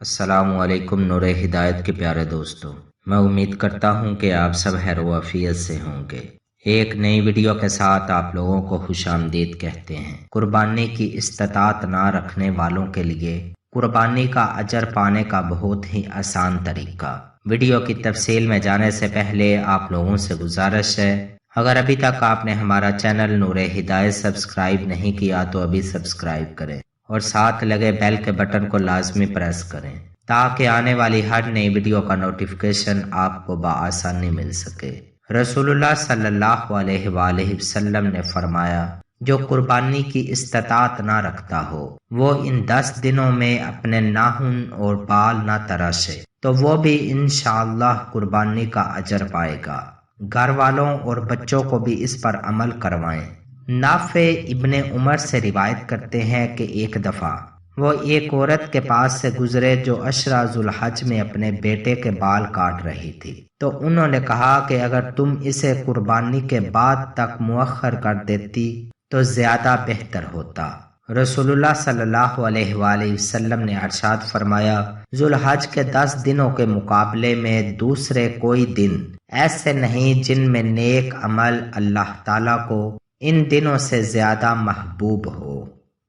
السلام علیکم نور E ہدایت کے پیارے دوستوں، میں امید کرتا ہوں کہ آپ سب خیر و عافیت سے ہوں گے۔ ایک نئی ویڈیو کے ساتھ آپ لوگوں کو خوش آمدید کہتے ہیں۔ قربانی کی استطاعت نہ رکھنے والوں کے لیے قربانی کا اجر پانے کا بہت ہی آسان طریقہ۔ ویڈیو کی تفصیل میں جانے سے پہلے آپ لوگوں سے گزارش ہے، اگر ابھی تک آپ نے ہمارا چینل نور ہدایت سبسکرائب نہیں کیا تو ابھی سبسکرائب کریں اور ساتھ لگے بیل کے بٹن کو لازمی پریس کریں تاکہ آنے والی ہر نئی ویڈیو کا نوٹیفیکیشن آپ کو بآسانی مل سکے۔ رسول اللہ صلی اللہ علیہ وآلہ وسلم نے فرمایا، جو قربانی کی استطاعت نہ رکھتا ہو وہ ان 10 دنوں میں اپنے ناخن اور بال نہ تراشے تو وہ بھی انشاءاللہ قربانی کا اجر پائے گا۔ گھر والوں اور بچوں کو بھی اس پر عمل کروائیں۔ نافع ابن عمر سے روایت کرتے ہیں کہ ایک دفعہ وہ ایک عورت کے پاس سے گزرے جو عشرہ ذو الحج میں اپنے بیٹے کے بال کاٹ رہی تھی، تو انہوں نے کہا کہ اگر تم اسے قربانی کے بعد تک مؤخر کر دیتی تو زیادہ بہتر ہوتا۔ رسول اللہ صلی اللہ علیہ وآلہ وسلم نے ارشاد فرمایا، ذو الحج کے 10 دنوں کے مقابلے میں دوسرے کوئی دن ایسے نہیں جن میں نیک عمل اللہ تعالیٰ کو ان دنوں سے زیادہ محبوب ہو۔